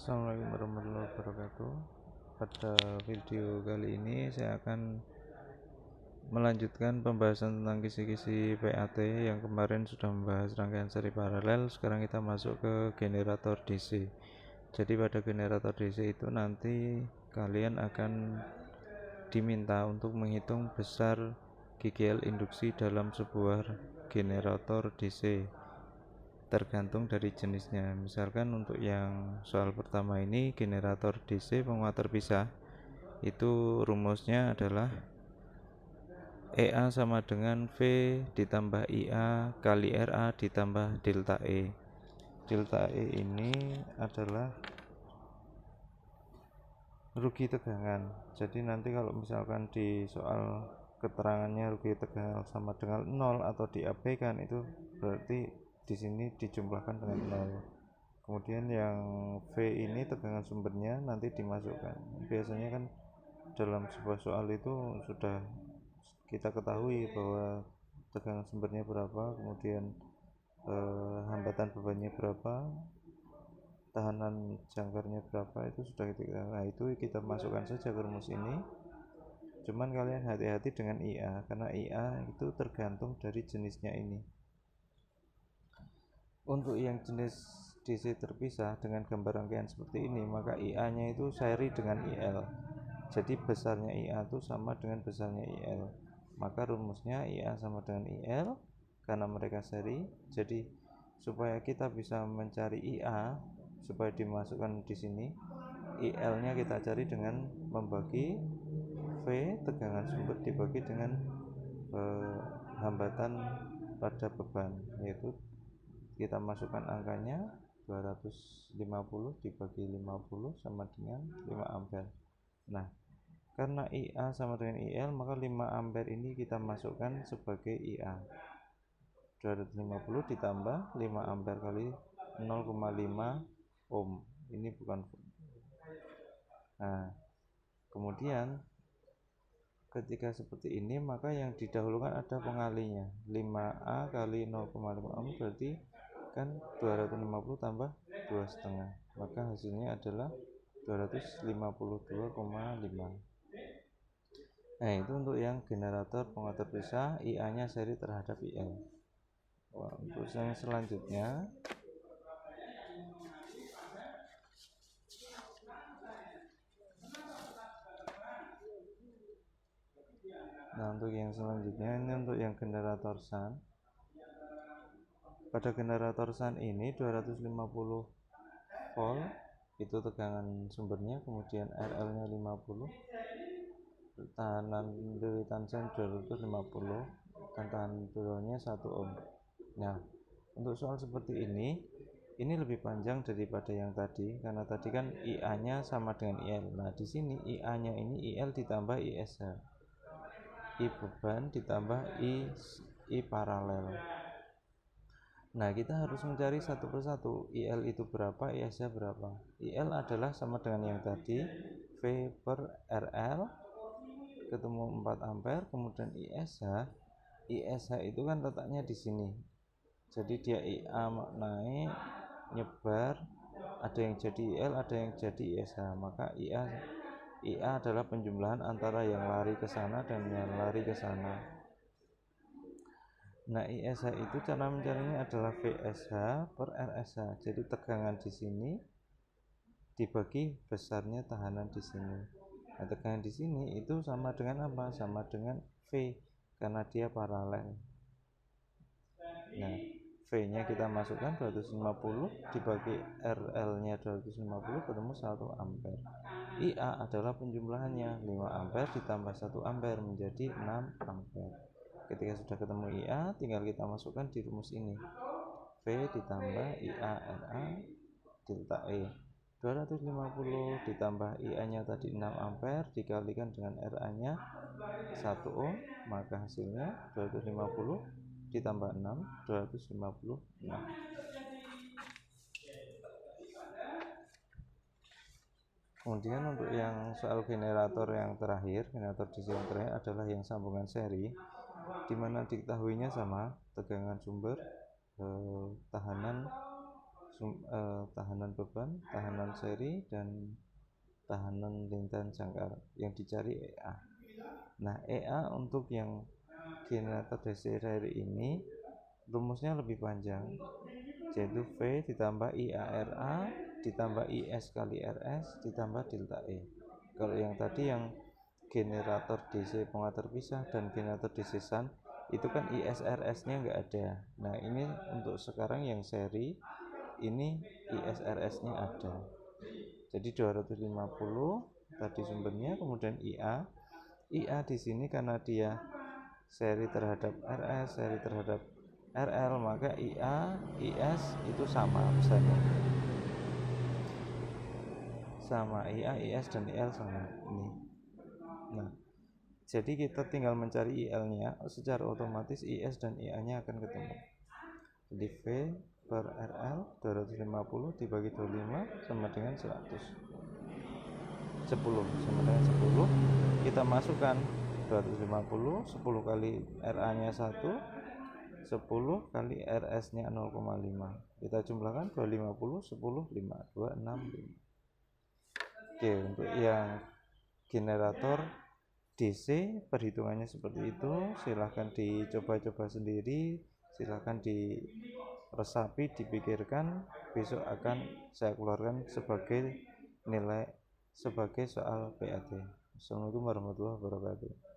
Assalamualaikum warahmatullahi wabarakatuh. Pada video kali ini saya akan melanjutkan pembahasan tentang kisi-kisi PAT yang kemarin sudah membahas rangkaian seri paralel. Sekarang kita masuk ke generator DC. Jadi pada generator DC itu nanti kalian akan diminta untuk menghitung besar GGL induksi dalam sebuah generator DC, tergantung dari jenisnya. Misalkan untuk yang soal pertama ini, generator DC penguat terpisah, itu rumusnya adalah EA sama dengan V ditambah IA kali RA ditambah delta E. Delta E ini adalah rugi tegangan. Jadi nanti kalau misalkan di soal keterangannya rugi tegangan sama dengan 0 atau diabaikan, itu berarti di sini dijumlahkan dengan 0. Kemudian yang V ini tegangan sumbernya nanti dimasukkan. Biasanya kan dalam sebuah soal itu sudah kita ketahui bahwa tegangan sumbernya berapa, kemudian hambatan bebannya berapa, tahanan jangkarnya berapa, itu sudah kita masukkan saja ke rumus ini. Cuman kalian hati-hati dengan IA, karena IA itu tergantung dari jenisnya ini. Untuk yang jenis DC terpisah dengan gambar rangkaian seperti ini, maka IA nya itu seri dengan IL. Jadi besarnya IA itu sama dengan besarnya IL. Maka rumusnya IA sama dengan IL karena mereka seri. Jadi supaya kita bisa mencari IA supaya dimasukkan di sini, IL nya kita cari dengan membagi V tegangan sumber dibagi dengan hambatan pada beban, yaitu kita masukkan angkanya 250 dibagi 50 sama dengan 5 ampere. Nah, karena IA sama dengan IL, maka 5 ampere ini kita masukkan sebagai IA. 250 ditambah 5 ampere kali 0,5 ohm. Ini bukan. Nah, kemudian ketika seperti ini, maka yang didahulukan ada pengalinya. 5A kali 0,5 ohm berarti kan 250 tambah 2,5, maka hasilnya adalah 252,5. Nah, itu untuk yang generator penguat terpisah, IA nya seri terhadap IL. Untuk yang selanjutnya, ini untuk yang generator shunt. Pada generator shunt ini 250 volt itu tegangan sumbernya, kemudian RL nya 50, tahanan liritan shunt 250, dan tahanan turunnya 1 ohm. Nah, untuk soal seperti ini lebih panjang daripada yang tadi, karena tadi kan IA nya sama dengan IL. Nah, di sini IA nya ini IL ditambah ISH, I beban ditambah I paralel. Nah, kita harus mencari satu persatu, IL itu berapa, ISH berapa. IL adalah sama dengan yang tadi, V per RL ketemu 4 ampere, kemudian ISH itu kan letaknya di sini. Jadi dia IA naik nyebar, ada yang jadi IL, ada yang jadi ISH. Maka IA adalah penjumlahan antara yang lari ke sana dan yang lari ke sana. Nah, ISH itu cara mencarinya adalah VSH per RSH. Jadi tegangan di sini dibagi besarnya tahanan di sini. Nah, tegangan di sini itu sama dengan apa? Sama dengan V karena dia paralel. Nah, V-nya kita masukkan 250 dibagi RL-nya 250 ketemu 1 ampere. IA adalah penjumlahannya, 5 ampere ditambah 1 ampere menjadi 6 ampere. Ketika sudah ketemu IA, tinggal kita masukkan di rumus ini. V ditambah IA RA delta E. 250 ditambah IA-nya tadi 6 ampere dikalikan dengan RA-nya 1 ohm, maka hasilnya 250 ditambah 6, 256. Kemudian untuk yang soal generator yang terakhir, generator DC yang terakhir adalah yang sambungan seri, di mana diketahuinya sama tegangan sumber, tahanan tahanan beban, tahanan seri, dan tahanan lintah jangkar. Yang dicari EA. Nah, EA untuk yang generator DC seri ini rumusnya lebih panjang, yaitu V ditambah IARA ditambah IS kali RS ditambah delta E. Kalau yang tadi yang generator DC penguat terpisah dan generator DC shunt itu kan ISRS nya nggak ada. Nah, ini untuk sekarang yang seri ini ISRS nya ada, jadi 250 tadi sumbernya. Kemudian IA di sini karena dia seri terhadap RS, seri terhadap RL, maka IA, IS itu sama besarnya, sama IA, IS, dan IL sama ini. Nah, jadi kita tinggal mencari IL nya, secara otomatis IS dan IA nya akan ketemu. Jadi V per RL 250 dibagi 25 sama dengan 10 sama dengan 10. Kita masukkan 250, 10 kali RA nya 1, 10 kali RS nya 0,5. kita jumlahkan 250, 10, 5, 2, 6, 5. Oke, untuk yang generator DC perhitungannya seperti itu. Silahkan dicoba-coba sendiri, silahkan diresapi, dipikirkan. Besok akan saya keluarkan sebagai nilai, sebagai soal PAT. Assalamualaikum warahmatullahi wabarakatuh.